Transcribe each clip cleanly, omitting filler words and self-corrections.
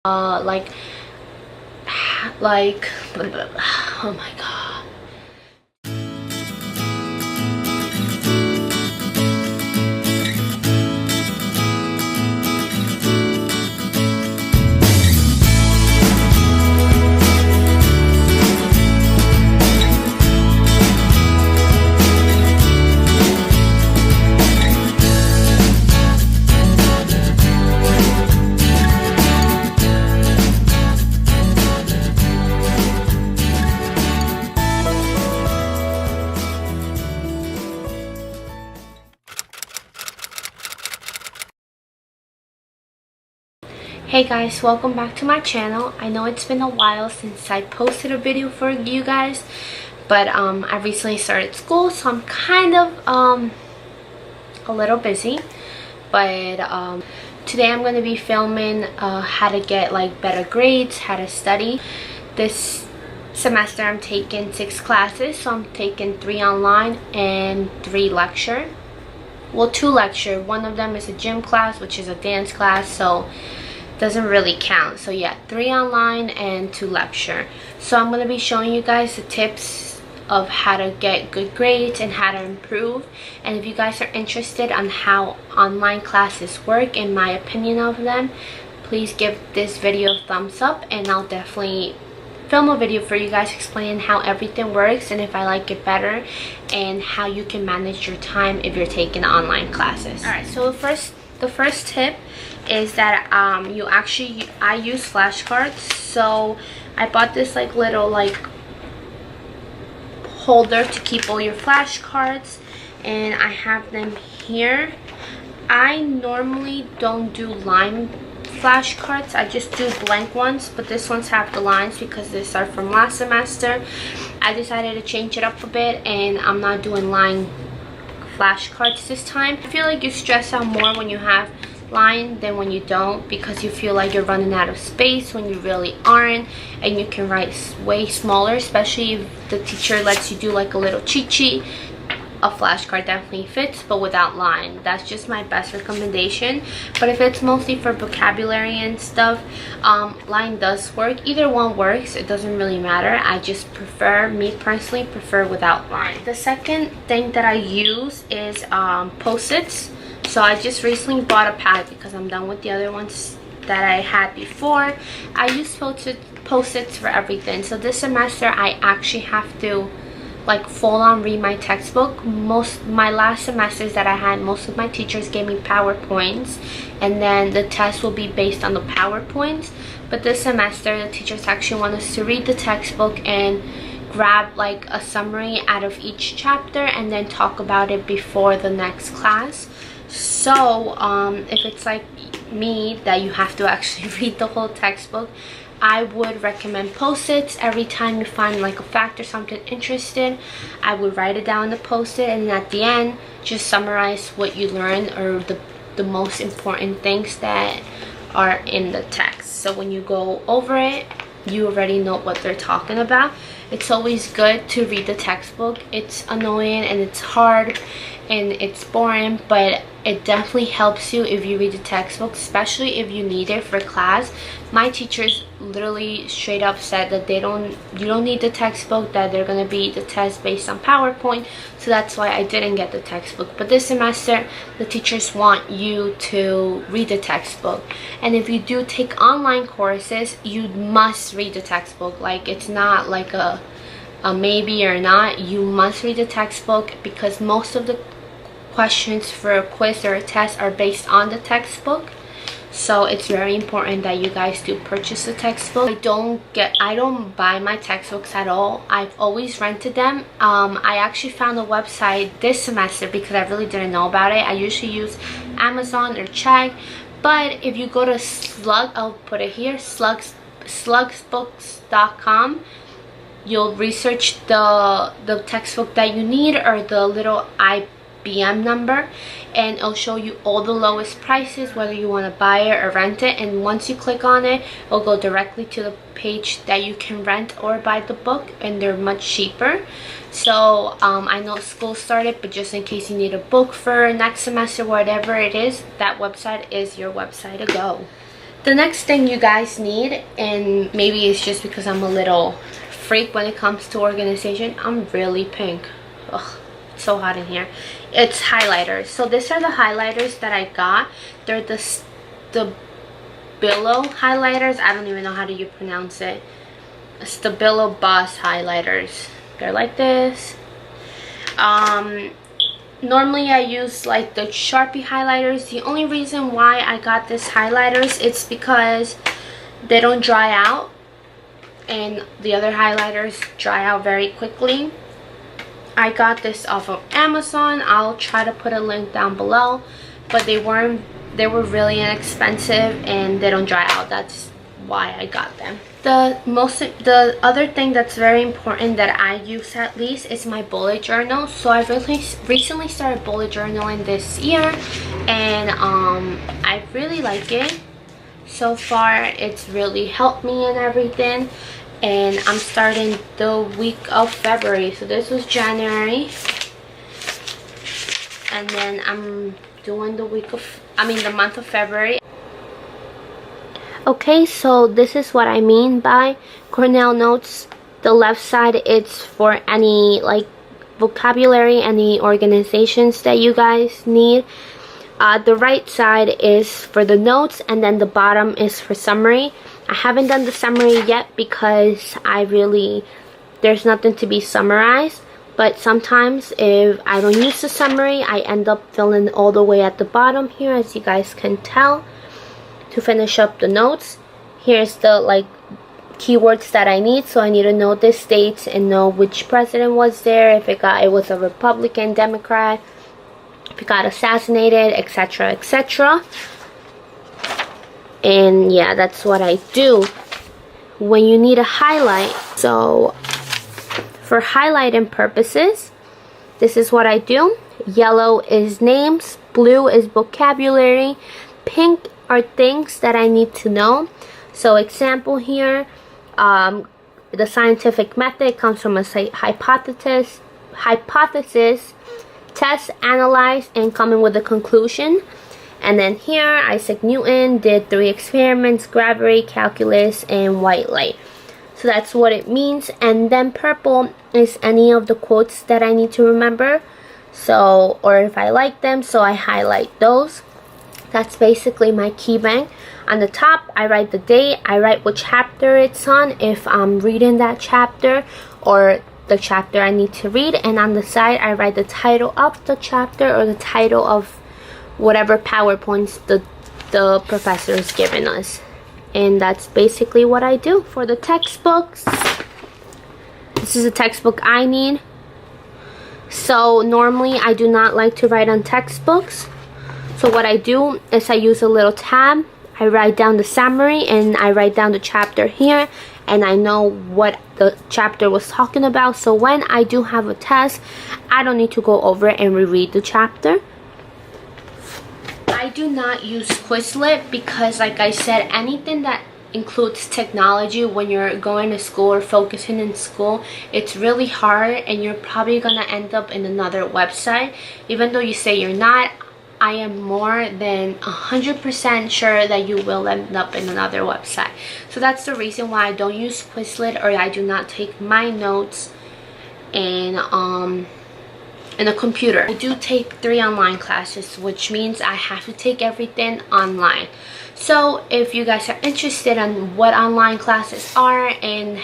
like oh my god. Hey guys, welcome back to my channel. I know it's been a while since I posted a video for you guys, but I recently started school, so I'm kind of a little busy. But today I'm going to be filming how to get like better grades, how to study. This semester I'm taking 6 classes, so I'm taking 3 online and 3 lecture. Well, 2 lecture. One of them is a gym class, which is a dance class, so doesn't really count. So yeah, 3 online and 2 lecture. So I'm going to be showing you guys the tips of how to get good grades and how to improve. And if you guys are interested on how online classes work and my opinion of them, please give this video a thumbs up, and I'll definitely film a video for you guys explaining how everything works and if I like it better and how you can manage your time if you're taking online classes. Alright, so the first tip is that I use flashcards. So I bought this like little like holder to keep all your flashcards, and I have them here. I normally don't do line flashcards, I just do blank ones, but this one's have the lines because these are from last semester. I decided to change it up a bit, and I'm not doing line flashcards this time. I feel like you stress out more when you have line than when you don't, because you feel like you're running out of space when you really aren't, and you can write way smaller, especially if the teacher lets you do like a little cheat sheet. A flashcard definitely fits, but without line. That's just my best recommendation. But if it's mostly for vocabulary and stuff, line does work. Either one works, it doesn't really matter. I just prefer, me personally prefer without line. The second thing that I use is post-its. So I just recently bought a pad because I'm done with the other ones that I had before. I use post-its for everything. So this semester I actually have to like full on read my textbook. My last semesters that I had, most of my teachers gave me PowerPoints, and then the test will be based on the PowerPoints. But this semester the teachers actually want us to read the textbook and grab like a summary out of each chapter and then talk about it before the next class. So if it's like me that you have to actually read the whole textbook, I would recommend post-its. Every time you find like a fact or something interesting, I would write it down on the post-it, and at the end just summarize what you learned or the most important things that are in the text. So when you go over it, you already know what they're talking about. It's always good to read the textbook. It's annoying and it's hard and it's boring, but it definitely helps you if you read the textbook, especially if you need it for class. My teachers literally straight up said that you don't need the textbook, that they're going to be the test based on PowerPoint. So that's why I didn't get the textbook. But this semester the teachers want you to read the textbook, and if you do take online courses, you must read the textbook. Like, it's not like a maybe or not. You must read the textbook because most of the questions for a quiz or a test are based on the textbook. So it's very important that you guys do purchase the textbook. I don't buy my textbooks at all. I've always rented them. I actually found a website this semester because I really didn't know about it. I usually use Amazon or Check, but if you go to I'll put it here, slugsbooks.com, you'll research the textbook that you need or the little IBM number, and it'll show you all the lowest prices, whether you want to buy it or rent it. And once you click on it, it'll go directly to the page that you can rent or buy the book, and they're much cheaper. So I know school started, but just in case you need a book for next semester, whatever it is, that website is your website to go. The next thing you guys need, and maybe it's just because I'm a little freak when it comes to organization, I'm really pink. Ugh, it's so hot in here. It's highlighters. So these are the highlighters that I got. They're the Stabilo highlighters. I don't even know how do you pronounce it. Stabilo Boss highlighters. They're like this. Normally I use like the Sharpie highlighters. The only reason why I got this highlighters, it's because they don't dry out, and the other highlighters dry out very quickly. I got this off of Amazon. I'll try to put a link down below, but they were really inexpensive and they don't dry out. That's why I got them. The other thing that's very important that I use at least is my bullet journal. So I really recently started bullet journaling this year, and I really like it. So far it's really helped me and everything. And I'm starting the week of February. So this was January, and then I'm doing the month of February. Okay, so this is what I mean by Cornell notes. The left side, it's for any like vocabulary, any organizations that you guys need. The right side is for the notes, and then the bottom is for summary. I haven't done the summary yet because there's nothing to be summarized. But sometimes if I don't use the summary, I end up filling all the way at the bottom here, as you guys can tell, to finish up the notes. Here's the like keywords that I need. So I need to know the states and know which president was there, if it was a Republican, Democrat, if it got assassinated, etc., etc. And yeah, that's what I do. When you need a highlight, so for highlighting purposes, this is what I do. Yellow is names, blue is vocabulary, pink are things that I need to know. So example here, the scientific method comes from a hypothesis, test, analyze, and coming with a conclusion. And then here, Isaac Newton did 3 experiments: gravity, calculus, and white light. So that's what it means. And then purple is any of the quotes that I need to remember. So, or if I like them, so I highlight those. That's basically my key bank. On the top, I write the date. I write what chapter it's on, if I'm reading that chapter, or the chapter I need to read. And on the side, I write the title of the chapter, or the title of whatever PowerPoints the professor is giving us. And that's basically what I do. For the textbooks, this is a textbook I need. So normally I do not like to write on textbooks. So what I do is I use a little tab. I write down the summary, and I write down the chapter here, and I know what the chapter was talking about. So when I do have a test, I don't need to go over and reread the chapter. I do not use Quizlet because, like I said, anything that includes technology, when you're going to school or focusing in school, it's really hard, and you're probably gonna end up in another website. Even though you say you're not, I am more than 100% sure that you will end up in another website. So that's the reason why I don't use Quizlet, or I do not take my notes in a computer. I do take 3 online classes, which means I have to take everything online. So if you guys are interested in what online classes are, and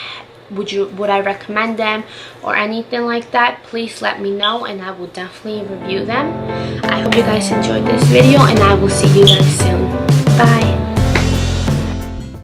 would I recommend them or anything like that, please let me know, and I will definitely review them. I hope you guys enjoyed this video, and I will see you guys soon. Bye.